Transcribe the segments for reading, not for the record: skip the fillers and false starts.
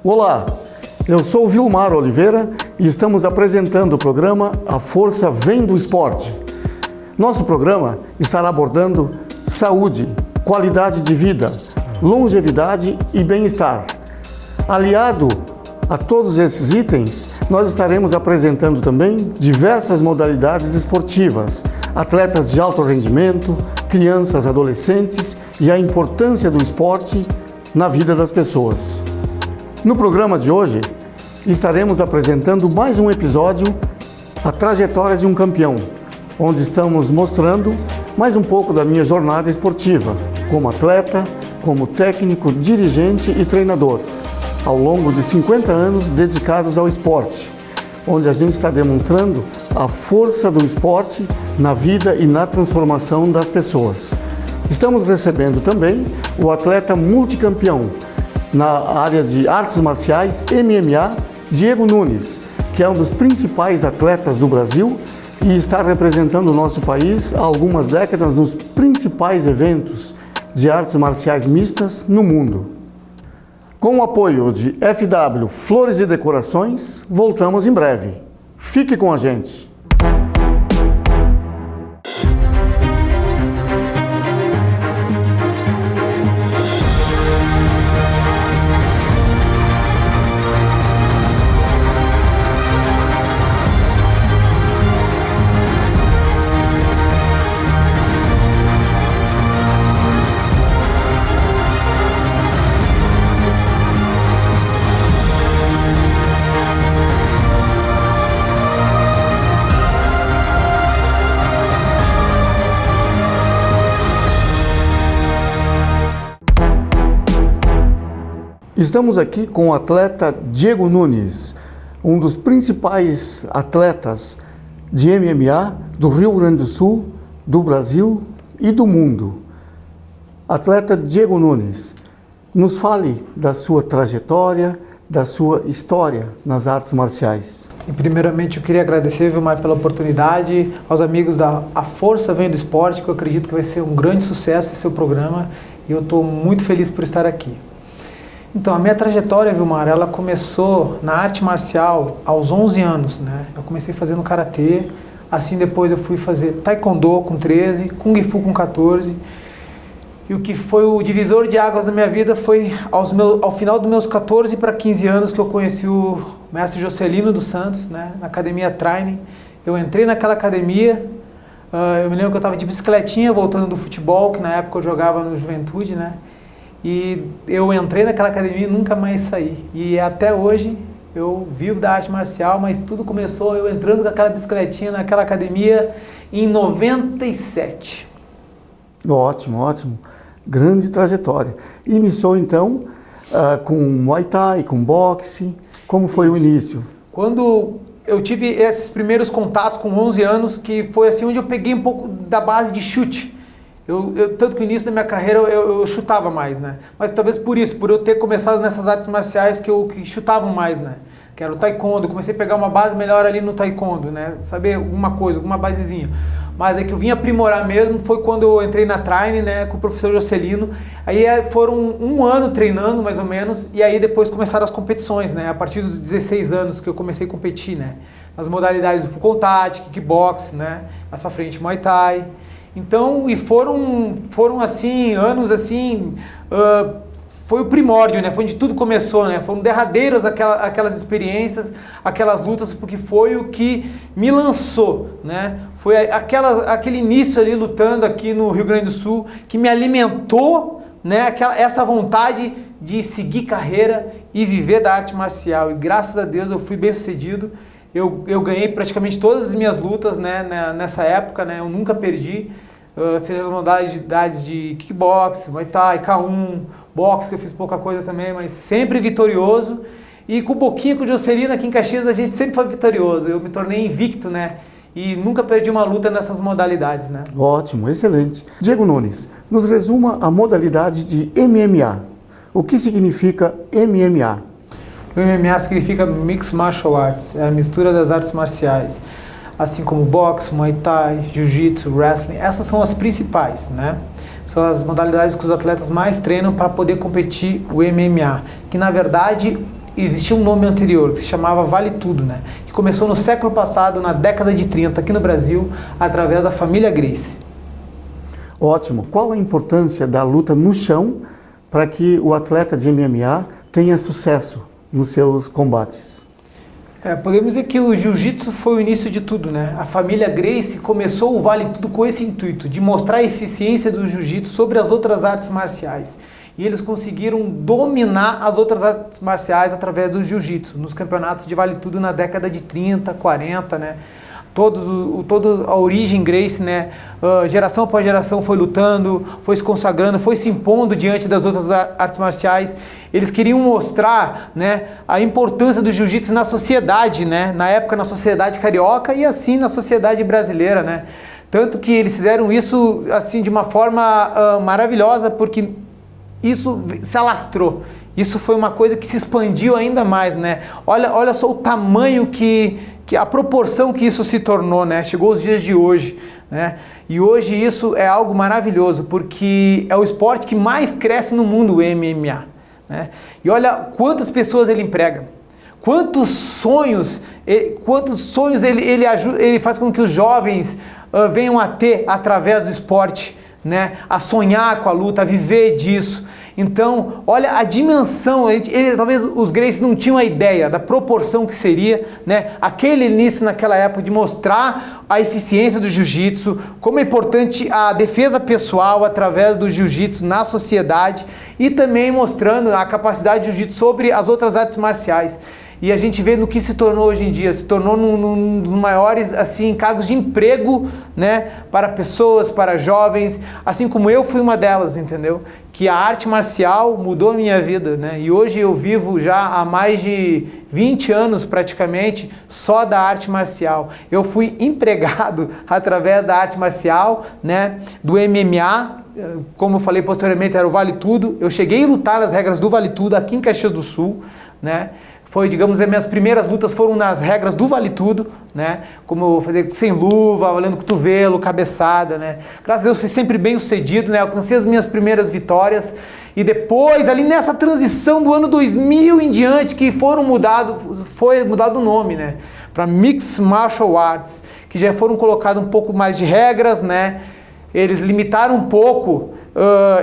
Olá, eu sou o Vilmar Oliveira e estamos apresentando o programa A Força Vem do Esporte. Nosso programa estará abordando saúde, qualidade de vida, longevidade e bem-estar. Aliado a todos esses itens, nós estaremos apresentando também diversas modalidades esportivas, atletas de alto rendimento, crianças, adolescentes e a importância do esporte na vida das pessoas. No programa de hoje, estaremos apresentando mais um episódio, A Trajetória de um Campeão, onde estamos mostrando mais um pouco da minha jornada esportiva, como atleta, como técnico, dirigente e treinador, ao longo de 50 anos dedicados ao esporte, onde a gente está demonstrando a força do esporte na vida e na transformação das pessoas. Estamos recebendo também o atleta multicampeão na área de artes marciais MMA, Diego Nunes, que é um dos principais atletas do Brasil e está representando o nosso país há algumas décadas nos principais eventos de artes marciais mistas no mundo. Com o apoio de FW Flores e Decorações, voltamos em breve. Fique com a gente! Estamos aqui com o atleta Diego Nunes, um dos principais atletas de MMA do Rio Grande do Sul, do Brasil e do mundo. Atleta Diego Nunes, nos fale da sua trajetória, da sua história nas artes marciais. Sim, primeiramente eu queria agradecer, Vilmar, pela oportunidade, aos amigos da A Força Vem do Esporte, que eu acredito que vai ser um grande sucesso esse seu programa, e eu estou muito feliz por estar aqui. Então, a minha trajetória, Vilmar, ela começou na arte marcial aos 11 anos, né? Eu comecei fazendo karatê, assim depois eu fui fazer taekwondo com 13, kung fu com 14. E o que foi o divisor de águas da minha vida foi ao final dos meus 14 para 15 anos que eu conheci o mestre Jocelino dos Santos, né? Na academia Training. Eu entrei naquela academia, eu me lembro que eu estava de bicicletinha voltando do futebol, que na época eu jogava no Juventude, né? E eu entrei naquela academia e nunca mais saí. E até hoje eu vivo da arte marcial, mas tudo começou eu entrando com aquela bicicletinha naquela academia em 97. Ótimo, ótimo. Grande trajetória. Iniciou então com Muay Thai, com boxe. Como foi Isso. O início? Quando eu tive esses primeiros contatos com 11 anos, que foi assim onde eu peguei um pouco da base de chute. Tanto que no início da minha carreira eu chutava mais, né? Mas talvez por isso, por eu ter começado nessas artes marciais que chutavam mais, né? Que era o taekwondo, eu comecei a pegar uma base melhor ali no taekwondo, né? Saber alguma coisa, alguma basezinha. Mas é que eu vim aprimorar mesmo foi quando eu entrei na Trine, né? Com o professor Jocelino. Aí foram um ano treinando, mais ou menos, e aí depois começaram as competições, né? A partir dos 16 anos que eu comecei a competir, né? Nas modalidades do full contact, kickbox, né? Mais pra frente, Muay Thai. Então, e foram assim, anos assim, foi o primórdio, né? Foi onde tudo começou, né? Foram derradeiras aquelas experiências, aquelas lutas, porque foi o que me lançou, né? Foi aquele início ali lutando aqui no Rio Grande do Sul que me alimentou, né? Essa vontade de seguir carreira e viver da arte marcial. E graças a Deus eu fui bem sucedido. Eu ganhei praticamente todas as minhas lutas, né, nessa época, né, eu nunca perdi, seja as modalidades de kickbox, Muay Thai, K1, boxe, que eu fiz pouca coisa também, mas sempre vitorioso. E com o Boquinha, com o Jocelino aqui em Caxias, a gente sempre foi vitorioso. Eu me tornei invicto, né, e nunca perdi uma luta nessas modalidades, né. Ótimo, excelente. Diego Nunes, nos resuma a modalidade de MMA. O que significa MMA? O MMA significa Mixed Martial Arts, é a mistura das artes marciais, assim como boxe, Muay Thai, Jiu-Jitsu, Wrestling, essas são as principais, né? São as modalidades que os atletas mais treinam para poder competir o MMA, que na verdade existia um nome anterior, que se chamava Vale Tudo, né? Que começou no século passado, na década de 30, aqui no Brasil, através da família Gracie. Ótimo. Qual a importância da luta no chão para que o atleta de MMA tenha sucesso nos seus combates? Podemos dizer que o jiu-jitsu foi o início de tudo, né? A família Gracie começou o Vale Tudo com esse intuito, de mostrar a eficiência do jiu-jitsu sobre as outras artes marciais. E eles conseguiram dominar as outras artes marciais através do jiu-jitsu, nos campeonatos de Vale Tudo na década de 30, 40, né? Toda a origem Gracie, né? Geração após geração foi lutando, foi se consagrando, foi se impondo diante das outras artes marciais. Eles queriam mostrar, né, a importância do jiu-jitsu na sociedade, né? Na época na sociedade carioca e assim na sociedade brasileira, né? Tanto que eles fizeram isso assim de uma forma maravilhosa, porque isso se alastrou. Isso foi uma coisa que se expandiu ainda mais, né? Olha só o tamanho que a proporção que isso se tornou, né? Chegou aos dias de hoje, né? E hoje isso é algo maravilhoso, porque é o esporte que mais cresce no mundo, o MMA, né? E olha quantas pessoas ele emprega, quantos sonhos ele ajuda, ele faz com que os jovens venham a ter através do esporte, né? A sonhar com a luta, a viver disso. Então, olha a dimensão, talvez os Gracie não tinham a ideia da proporção que seria, né, aquele início naquela época de mostrar a eficiência do jiu-jitsu, como é importante a defesa pessoal através do jiu-jitsu na sociedade e também mostrando a capacidade do jiu-jitsu sobre as outras artes marciais. E a gente vê no que se tornou hoje em dia, se tornou num dos maiores assim, cargos de emprego, né, para pessoas, para jovens, assim como eu fui uma delas, entendeu? Que a arte marcial mudou a minha vida, né? E hoje eu vivo já há mais de 20 anos praticamente só da arte marcial. Eu fui empregado através da arte marcial, né, do MMA, como eu falei posteriormente, era o Vale Tudo. Eu cheguei a lutar nas regras do Vale Tudo aqui em Caxias do Sul, né? Foi, digamos, as minhas primeiras lutas foram nas regras do Vale Tudo, né? Como eu fazer sem luva, valendo cotovelo, cabeçada, né? Graças a Deus fui sempre bem sucedido, né? Alcancei as minhas primeiras vitórias e depois, ali nessa transição do ano 2000 em diante, que foi mudado o nome, né? Para Mixed Martial Arts, que já foram colocados um pouco mais de regras, né? Eles limitaram um pouco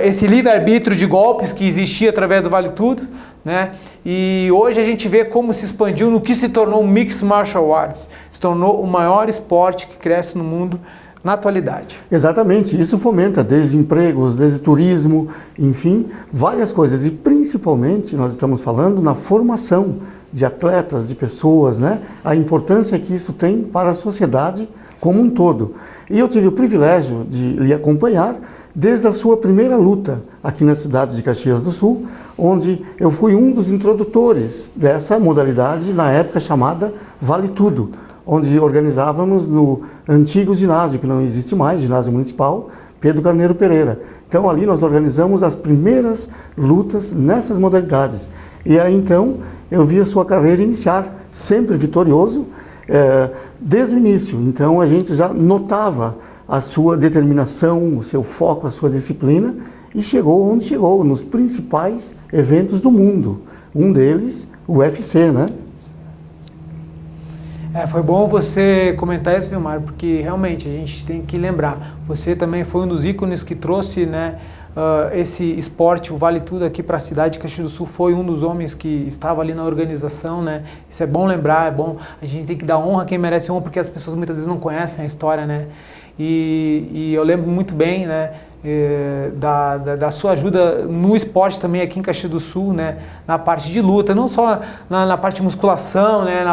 esse livre-arbítrio de golpes que existia através do Vale Tudo, né? E hoje a gente vê como se expandiu no que se tornou o Mixed Martial Arts. Se tornou o maior esporte que cresce no mundo na atualidade. Exatamente, isso fomenta desde empregos, desde turismo, enfim, várias coisas. E principalmente nós estamos falando na formação de atletas, de pessoas, né? A importância que isso tem para a sociedade como um todo. E eu tive o privilégio de lhe acompanhar desde a sua primeira luta aqui na cidade de Caxias do Sul, onde eu fui um dos introdutores dessa modalidade na época chamada Vale Tudo, onde organizávamos no antigo ginásio, que não existe mais, ginásio municipal, Pedro Carneiro Pereira. Então ali nós organizamos as primeiras lutas nessas modalidades. E aí então eu vi a sua carreira iniciar, sempre vitorioso, desde o início. Então a gente já notava a sua determinação, o seu foco, a sua disciplina, e chegou onde chegou, nos principais eventos do mundo. Um deles, o UFC, né? Foi bom você comentar isso, Vilmar, porque realmente a gente tem que lembrar, você também foi um dos ícones que trouxe, né, esse esporte, o Vale Tudo aqui para a cidade de Caxias do Sul, foi um dos homens que estava ali na organização, né? Isso é bom lembrar, é bom, a gente tem que dar honra a quem merece honra, porque as pessoas muitas vezes não conhecem a história, né? E eu lembro muito bem, né, da sua ajuda no esporte também aqui em Caxias do Sul, né, na parte de luta, não só na parte de musculação, né,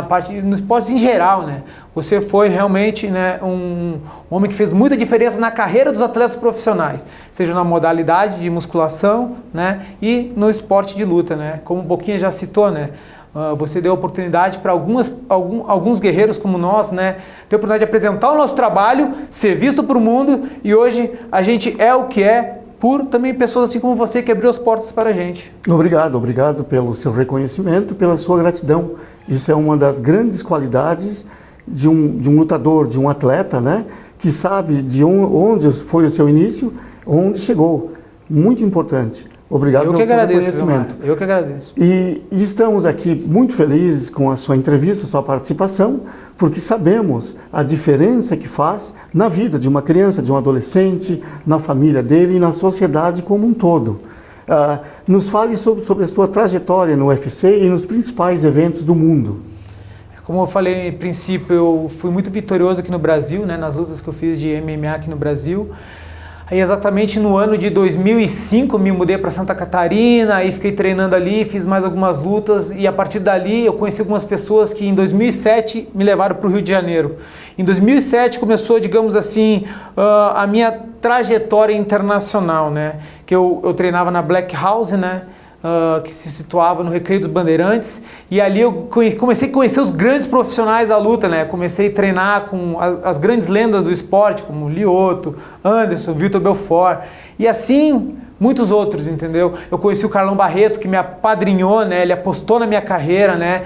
no esporte em geral, né. Você foi realmente, né, um homem que fez muita diferença na carreira dos atletas profissionais, seja na modalidade de musculação, né, e no esporte de luta, né, como o Boquinha já citou, né. Você deu oportunidade para alguns guerreiros como nós, né, ter a oportunidade de apresentar o nosso trabalho, ser visto para o mundo, e hoje a gente é o que é por também pessoas assim como você que abriu as portas para a gente. Obrigado pelo seu reconhecimento, pela sua gratidão. Isso é uma das grandes qualidades de um lutador, de um atleta, né, que sabe de onde foi o seu início, onde chegou. Muito importante. Obrigado pelo seu reconhecimento. Eu que agradeço. E estamos aqui muito felizes com a sua entrevista, sua participação, porque sabemos a diferença que faz na vida de uma criança, de um adolescente, na família dele e na sociedade como um todo. Nos fale sobre a sua trajetória no UFC e nos principais eventos do mundo. Como eu falei no princípio, eu fui muito vitorioso aqui no Brasil, né, nas lutas que eu fiz de MMA aqui no Brasil. Aí exatamente no ano de 2005 me mudei para Santa Catarina, aí fiquei treinando ali, fiz mais algumas lutas e a partir dali eu conheci algumas pessoas que em 2007 me levaram para o Rio de Janeiro. Em 2007 começou, digamos assim, a minha trajetória internacional, né? Que eu treinava na Black House, né? Que se situava no Recreio dos Bandeirantes, e ali eu comecei a conhecer os grandes profissionais da luta, né? Comecei a treinar com as grandes lendas do esporte, como Lyoto, Anderson, Vitor Belfort, e assim muitos outros, entendeu? Eu conheci o Carlão Barreto, que me apadrinhou, né? Ele apostou na minha carreira, né?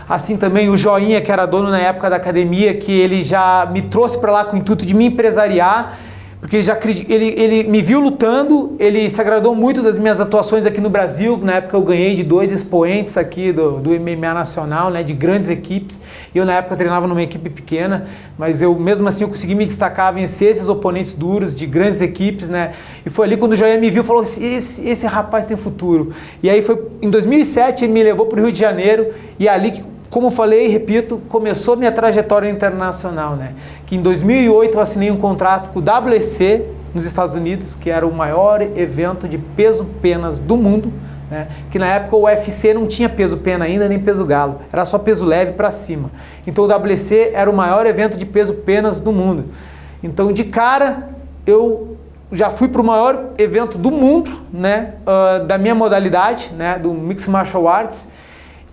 Assim também o Joinha, que era dono na época da academia, que ele já me trouxe para lá com o intuito de me empresariar, porque ele me viu lutando, ele se agradou muito das minhas atuações aqui no Brasil. Na época eu ganhei de 2 expoentes aqui do MMA nacional, né, de grandes equipes. Eu na época treinava numa equipe pequena, mas eu mesmo assim eu consegui me destacar, vencer esses oponentes duros de grandes equipes, né? E foi ali quando o Joinha me viu e falou: esse rapaz tem futuro. E aí foi em 2007 ele me levou para o Rio de Janeiro e ali que, como eu falei e repito, começou minha trajetória internacional, né? Que em 2008 eu assinei um contrato com o WEC nos Estados Unidos, que era o maior evento de peso-penas do mundo, né? Que na época o UFC não tinha peso-pena ainda, nem peso-galo, era só peso leve para cima. Então o WEC era o maior evento de peso-penas do mundo. Então de cara eu já fui para o maior evento do mundo, né? Da minha modalidade, né? Do Mixed Martial Arts.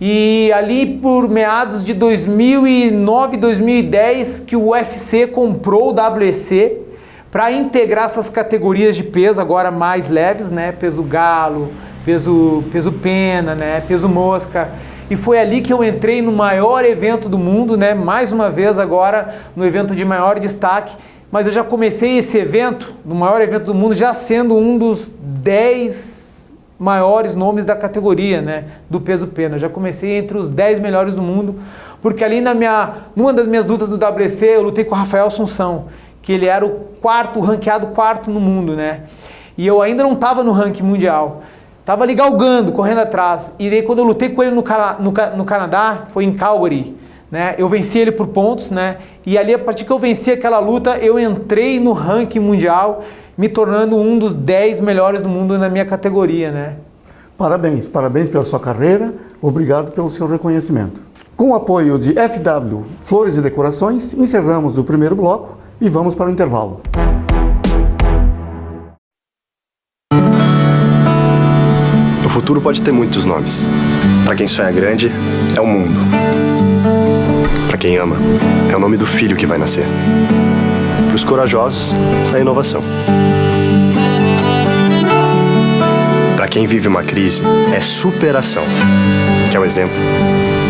E ali por meados de 2009, 2010, que o UFC comprou o WEC para integrar essas categorias de peso agora mais leves, né? Peso galo, peso pena, né? Peso mosca. E foi ali que eu entrei no maior evento do mundo, né? Mais uma vez agora no evento de maior destaque. Mas eu já comecei esse evento, no maior evento do mundo, já sendo um dos 10 maiores nomes da categoria, né, do peso pena. Eu já comecei entre os 10 melhores do mundo, porque ali numa das minhas lutas do WEC, eu lutei com o Rafael Assunção, que ele era o ranqueado quarto no mundo, né, e eu ainda não estava no ranking mundial, estava ali galgando, correndo atrás, e daí quando eu lutei com ele no Canadá, foi em Calgary, né, eu venci ele por pontos, né, e ali a partir que eu venci aquela luta, eu entrei no ranking mundial, me tornando um dos 10 melhores do mundo na minha categoria, né? Parabéns pela sua carreira, obrigado pelo seu reconhecimento. Com o apoio de FW Flores e Decorações, encerramos o primeiro bloco e vamos para o intervalo. O futuro pode ter muitos nomes. Para quem sonha grande, é o mundo. Para quem ama, é o nome do filho que vai nascer. Para os corajosos, a inovação. Para quem vive uma crise, é superação, que é o exemplo.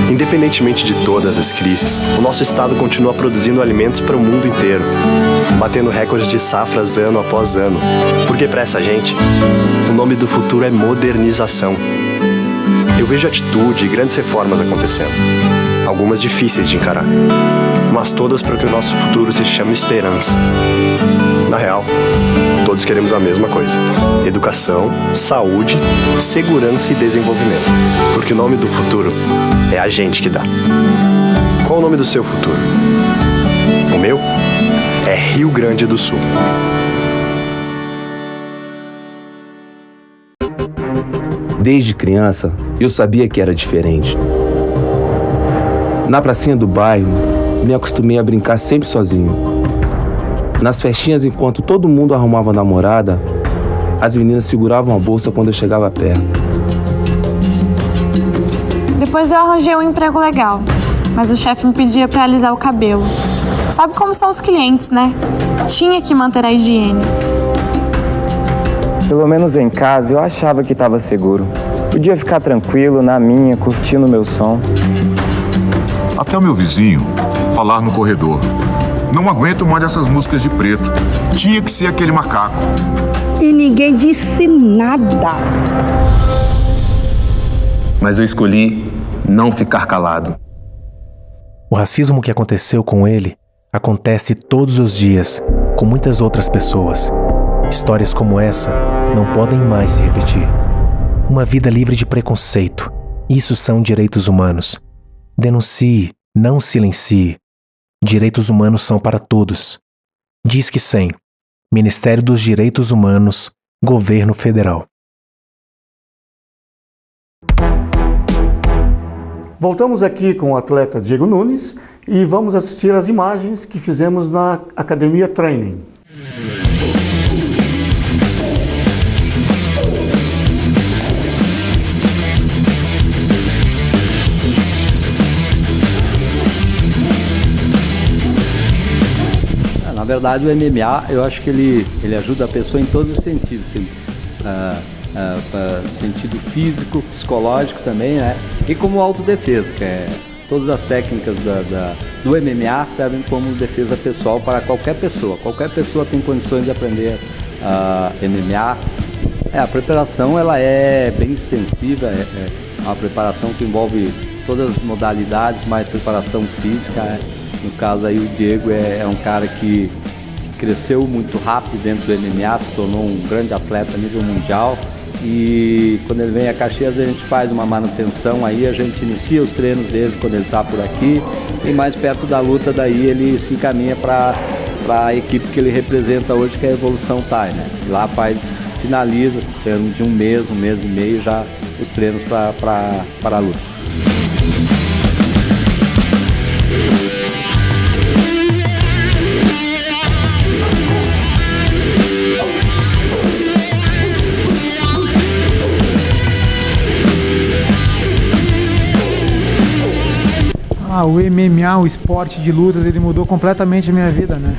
Independentemente de todas as crises, o nosso estado continua produzindo alimentos para o mundo inteiro, batendo recordes de safras ano após ano. Porque para essa gente, o nome do futuro é modernização. Eu vejo atitude e grandes reformas acontecendo, algumas difíceis de encarar, mas todas para que o nosso futuro se chame esperança. Na real, todos queremos a mesma coisa: educação, saúde, segurança e desenvolvimento. Porque o nome do futuro é a gente que dá. Qual o nome do seu futuro? O meu é Rio Grande do Sul. Desde criança, eu sabia que era diferente. Na pracinha do bairro, me acostumei a brincar sempre sozinho. Nas festinhas, enquanto todo mundo arrumava namorada, as meninas seguravam a bolsa quando eu chegava perto. Depois eu arranjei um emprego legal, mas o chefe me pedia pra alisar o cabelo. Sabe como são os clientes, né? Tinha que manter a higiene. Pelo menos em casa eu achava que estava seguro. Podia ficar tranquilo, na minha, curtindo o meu som. Até o meu vizinho falar no corredor: não aguento mais essas músicas de preto. Tinha que ser aquele macaco. e ninguém disse nada. Mas eu escolhi não ficar calado. O racismo que aconteceu com ele acontece todos os dias com muitas outras pessoas. Histórias como essa não podem mais se repetir. Uma vida livre de preconceito. Isso são direitos humanos. Denuncie, não silencie. Direitos humanos são para todos. Disque 100. Ministério dos Direitos Humanos, Governo Federal. Voltamos aqui com o atleta Diego Nunes e vamos assistir às imagens que fizemos na Academia Training. Na verdade, o MMA, eu acho que ele ajuda a pessoa em todos os sentidos, assim, sentido físico, psicológico também, né? E como autodefesa, que é todas as técnicas do MMA servem como defesa pessoal para qualquer pessoa. Qualquer pessoa tem condições de aprender MMA. A preparação ela é bem extensiva, é uma preparação que envolve todas as modalidades, mais preparação física. No caso aí o Diego é um cara que cresceu muito rápido dentro do MMA, se tornou um grande atleta a nível mundial. E quando ele vem a Caxias a gente faz uma manutenção aí, a gente inicia os treinos dele quando ele está por aqui e mais perto da luta daí ele se encaminha para a equipe que ele representa hoje, que é a Evolução Thai, né? E lá finaliza, treino de um mês e meio já os treinos para a luta. O MMA, o esporte de lutas, ele mudou completamente a minha vida, né?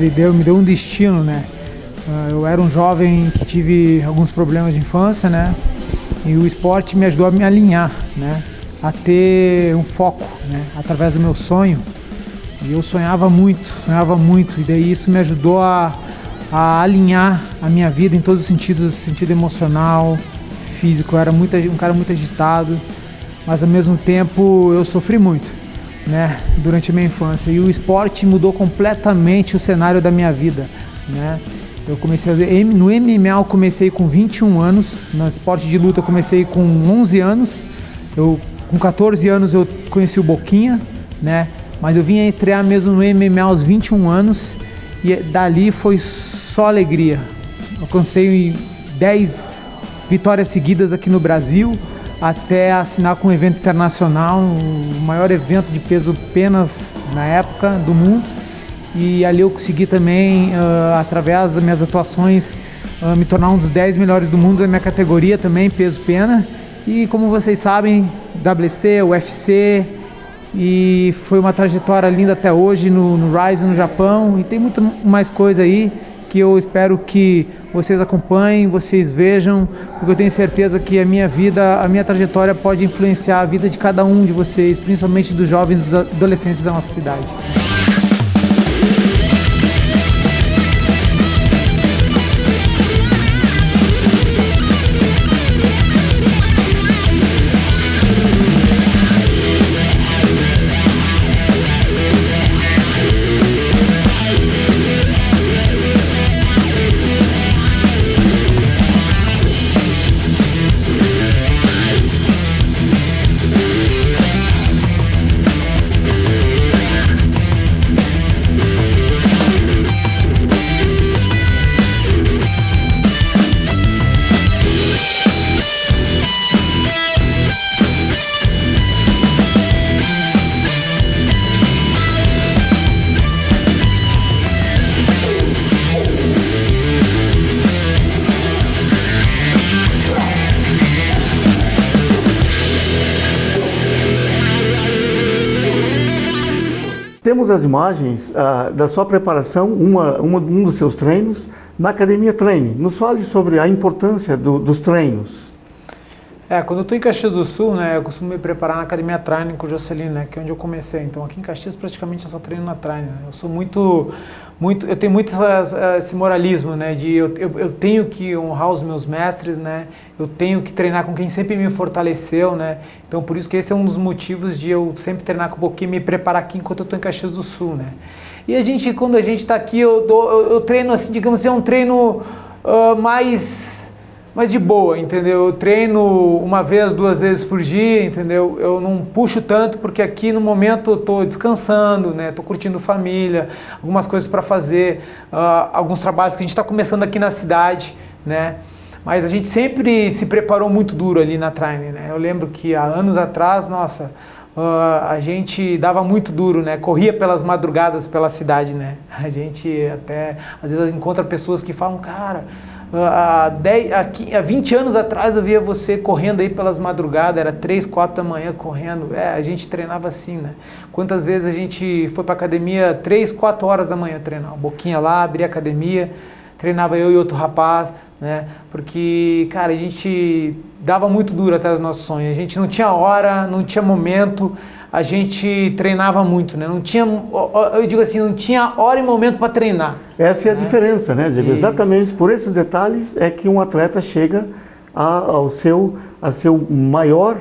Me deu um destino, né? Eu era um jovem que tive alguns problemas de infância, né? E o esporte me ajudou a me alinhar, né? A ter um foco, né? Através do meu sonho. E eu sonhava muito. E daí isso me ajudou a alinhar a minha vida em todos os sentidos, sentido emocional, físico. Eu era um cara muito agitado. Mas ao mesmo tempo eu sofri muito, né, durante a minha infância, e o esporte mudou completamente o cenário da minha vida, né? Eu comecei no MMA, eu comecei com 21 anos, no esporte de luta eu comecei com 11 anos, com 14 anos eu conheci o Boquinha, né? Mas eu vim a estrear mesmo no MMA aos 21 anos e dali foi só alegria. Alcancei 10 vitórias seguidas aqui no Brasil, até assinar com um evento internacional, o maior evento de peso penas na época do mundo. E ali eu consegui também, através das minhas atuações, me tornar um dos 10 melhores do mundo da minha categoria também, peso pena. E como vocês sabem, WC, UFC, e foi uma trajetória linda até hoje no Rise no Japão. E tem muito mais coisa aí que eu espero que vocês acompanhem, vocês vejam, porque eu tenho certeza que a minha vida, a minha trajetória pode influenciar a vida de cada um de vocês, principalmente dos jovens e dos adolescentes da nossa cidade. Temos as imagens da sua preparação, um dos seus treinos na Academia Training. Nos fale sobre a importância dos treinos. Quando eu tô em Caxias do Sul, né, eu costumo me preparar na Academia Training com o Jocelyn, né, que é onde eu comecei. Então aqui em Caxias praticamente eu só treino na Training, né? Eu sou eu tenho muito esse moralismo, né, de eu tenho que honrar os meus mestres, né, eu tenho que treinar com quem sempre me fortaleceu, né, então por isso que esse é um dos motivos de eu sempre treinar com o Boquinha e me preparar aqui enquanto eu tô em Caxias do Sul, né. E quando a gente tá aqui, eu treino assim, digamos assim, é um treino mais de boa, entendeu? Eu treino 1 vez, 2 vezes por dia, entendeu? Eu não puxo tanto porque aqui no momento eu tô descansando, né? Tô curtindo família, algumas coisas para fazer, alguns trabalhos que a gente está começando aqui na cidade, né? Mas a gente sempre se preparou muito duro ali na Training, né? Eu lembro que há anos atrás, nossa, a gente dava muito duro, né? Corria pelas madrugadas pela cidade, né? A gente até, às vezes, encontra pessoas que falam, cara, há 20 anos atrás eu via você correndo aí pelas madrugadas, era 3, 4 da manhã correndo. A gente treinava assim, né? Quantas vezes a gente foi pra academia 3, 4 horas da manhã treinar? Boquinha lá, abria a academia, treinava eu e outro rapaz, né? Porque, cara, a gente dava muito duro até os nossos sonhos. A gente não tinha hora, não tinha momento, a gente treinava muito, né? Não tinha, eu digo assim, não tinha hora e momento para treinar. Essa é a diferença, né, Diego? Exatamente por esses detalhes é que um atleta chega ao seu maior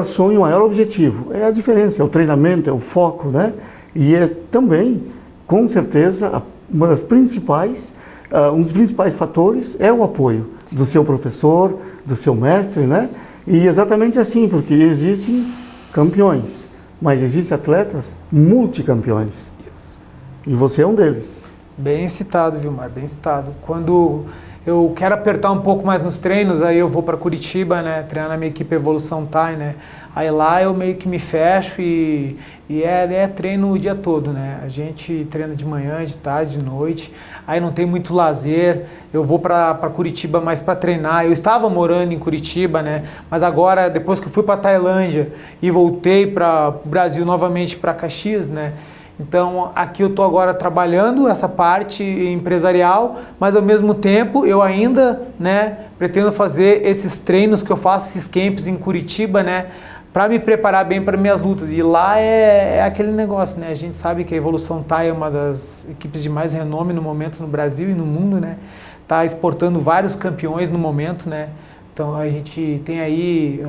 sonho, maior objetivo. É a diferença, é o treinamento, é o foco, né? E é também, com certeza, um dos principais fatores é o apoio do seu professor, do seu mestre, né? E exatamente assim, porque existem campeões, mas existem atletas multicampeões. Isso. E você é um deles. Bem citado, Vilmar, bem citado. Quando eu quero apertar um pouco mais nos treinos, aí eu vou para Curitiba, né, treinar na minha equipe Evolução Thai, né. Aí lá eu meio que me fecho e é treino o dia todo, né. A gente treina de manhã, de tarde, de noite. Aí não tem muito lazer. Eu vou para Curitiba mais para treinar. Eu estava morando em Curitiba, né, mas agora depois que eu fui para Tailândia e voltei para o Brasil novamente para Caxias, né. Então, aqui eu estou agora trabalhando essa parte empresarial, mas ao mesmo tempo eu ainda, né, pretendo fazer esses treinos que eu faço, esses camps em Curitiba, né, para me preparar bem para minhas lutas. E lá é aquele negócio, né, a gente sabe que a Evolução Thai é uma das equipes de mais renome no momento no Brasil e no mundo, né, está exportando vários campeões no momento, né, então a gente tem aí,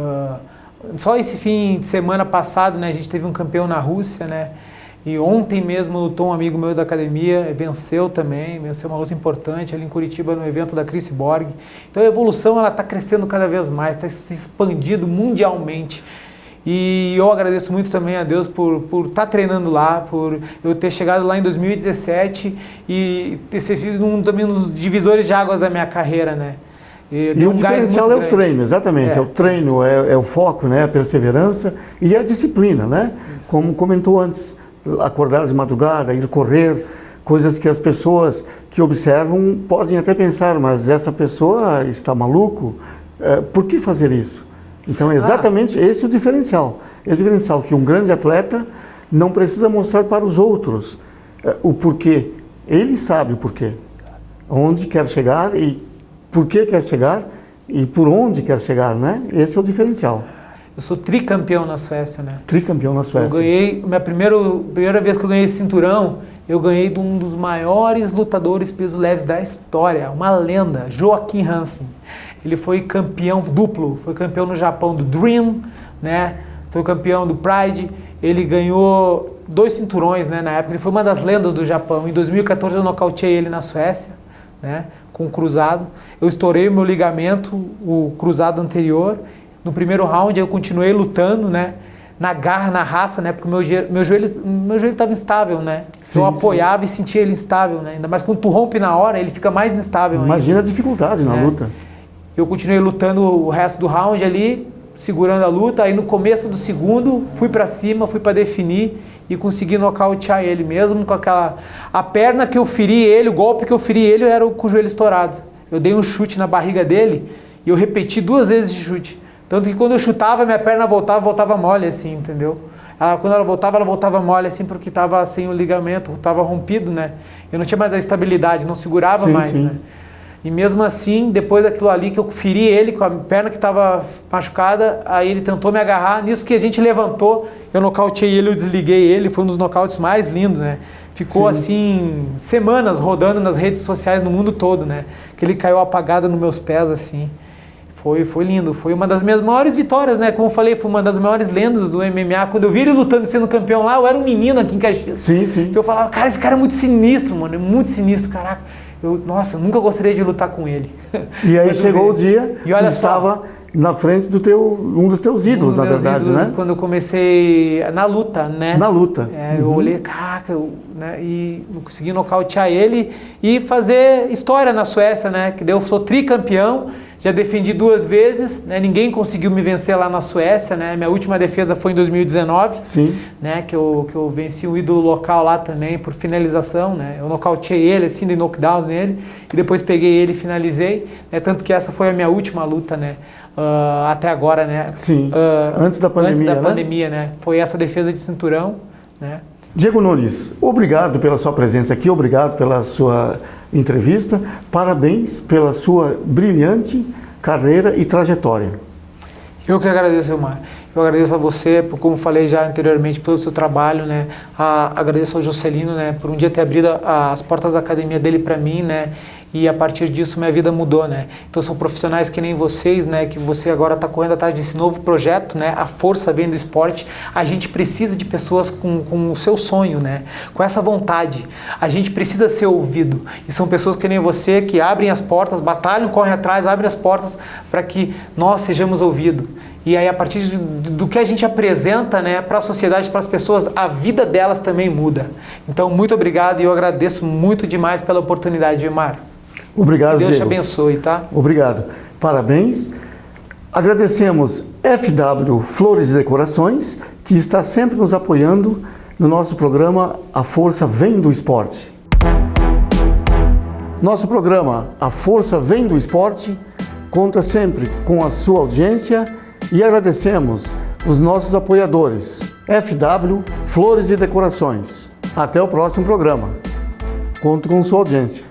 só esse fim de semana passado, né, a gente teve um campeão na Rússia, né. E ontem mesmo lutou um amigo meu da academia, venceu uma luta importante ali em Curitiba no evento da Chris Borg. Então a evolução ela está crescendo cada vez mais, está se expandindo mundialmente. E eu agradeço muito também a Deus por estar treinando lá, por eu ter chegado lá em 2017 e ter sido também um dos divisores de águas da minha carreira, né? E o diferencial é o treino, exatamente. É o treino, é o foco, né? A perseverança e a disciplina, né? Isso. Como comentou antes. Acordar de madrugada, ir correr, coisas que as pessoas que observam podem até pensar, mas essa pessoa está maluco, por que fazer isso? Então é exatamente esse o diferencial. Esse diferencial que um grande atleta não precisa mostrar para os outros o porquê. Ele sabe o porquê, onde quer chegar e por que quer chegar e por onde quer chegar, né? Esse é o diferencial. Eu sou tricampeão na Suécia, né? Tricampeão na Suécia. Eu ganhei, primeira vez que eu ganhei esse cinturão, eu ganhei de um dos maiores lutadores peso leves da história, uma lenda, Joaquim Hansen. Ele foi campeão duplo, foi campeão no Japão do Dream, né? Foi campeão do Pride, ele ganhou 2 cinturões, né? Na época ele foi uma das lendas do Japão. Em 2014 eu nocauteei ele na Suécia, né? Com o cruzado. Eu estourei o meu ligamento, o cruzado anterior. No primeiro round eu continuei lutando, né? Na garra, na raça, né? Porque meu joelho estava instável, né? Sim, eu apoiava e sentia ele instável, né? Ainda mais quando tu rompe na hora, ele fica mais instável. Imagina ainda, a dificuldade na luta. Eu continuei lutando o resto do round ali, segurando a luta. Aí no começo do segundo, fui para cima, fui para definir e consegui nocautear ele. Mesmo com a perna que eu feri ele, o golpe que eu feri ele era com o joelho estourado. Eu dei um chute na barriga dele e eu repeti 2 vezes de chute. Tanto que quando eu chutava, minha perna voltava mole, assim, entendeu? Quando ela voltava mole, assim, porque estava sem o ligamento, estava rompido, né? Eu não tinha mais a estabilidade, não segurava mais, né? E mesmo assim, depois daquilo ali que eu feri ele com a perna que estava machucada, aí ele tentou me agarrar. Nisso que a gente levantou, eu nocauteei ele, eu desliguei ele. Foi um dos nocautes mais lindos, né? Ficou assim, semanas rodando nas redes sociais no mundo todo, né? Que ele caiu apagado nos meus pés, assim. Foi lindo, foi uma das minhas maiores vitórias, né? Como eu falei, foi uma das maiores lendas do MMA. Quando eu vi ele lutando e sendo campeão lá, eu era um menino aqui em Caxias. Sim, sim. Que eu falava, cara, esse cara é muito sinistro, mano, é muito sinistro, caraca. Nossa, eu nunca gostaria de lutar com ele. E aí chegou o dia e olha que estava na frente do um dos teus ídolos, na verdade, ídolos, né? Quando eu comecei na luta, né? Na luta. Eu olhei, caraca, né? E não consegui nocautear ele e fazer história na Suécia, né? Que daí eu sou tricampeão. Já defendi 2 vezes, né? Ninguém conseguiu me vencer lá na Suécia, né? Minha última defesa foi em 2019, sim, né? Que eu venci um ídolo local lá também por finalização, né? Eu nocauteei ele, assim, de knockdown nele, e depois peguei ele e finalizei, né? Tanto que essa foi a minha última luta, né? Até agora, né? Sim, antes da pandemia, Antes da pandemia, né? Foi essa defesa de cinturão, né? Diego Nunes, obrigado pela sua presença aqui, obrigado pela sua entrevista, parabéns pela sua brilhante carreira e trajetória. Eu que agradeço, Elmar. Eu agradeço a você, por, como falei já anteriormente, pelo seu trabalho, né? Agradeço ao Juscelino, né? Por um dia ter abrido as portas da academia dele para mim, né? E a partir disso minha vida mudou, né? Então são profissionais que nem vocês, né? Que você agora está correndo atrás desse novo projeto, né? A força vem do esporte. A gente precisa de pessoas com o seu sonho, né? Com essa vontade. A gente precisa ser ouvido. E são pessoas que nem você que abrem as portas, batalham, correm atrás, abrem as portas para que nós sejamos ouvidos. E aí, a partir do que a gente apresenta, né, para a sociedade, para as pessoas, a vida delas também muda. Então, muito obrigado e eu agradeço muito demais pela oportunidade, Vilmar. Obrigado, que Deus Diego. te abençoe, tá? Obrigado. Parabéns. Agradecemos FW Flores e Decorações, que está sempre nos apoiando no nosso programa A Força Vem do Esporte. Nosso programa A Força Vem do Esporte conta sempre com a sua audiência e agradecemos os nossos apoiadores, FW Flores e Decorações. Até o próximo programa. Conto com sua audiência.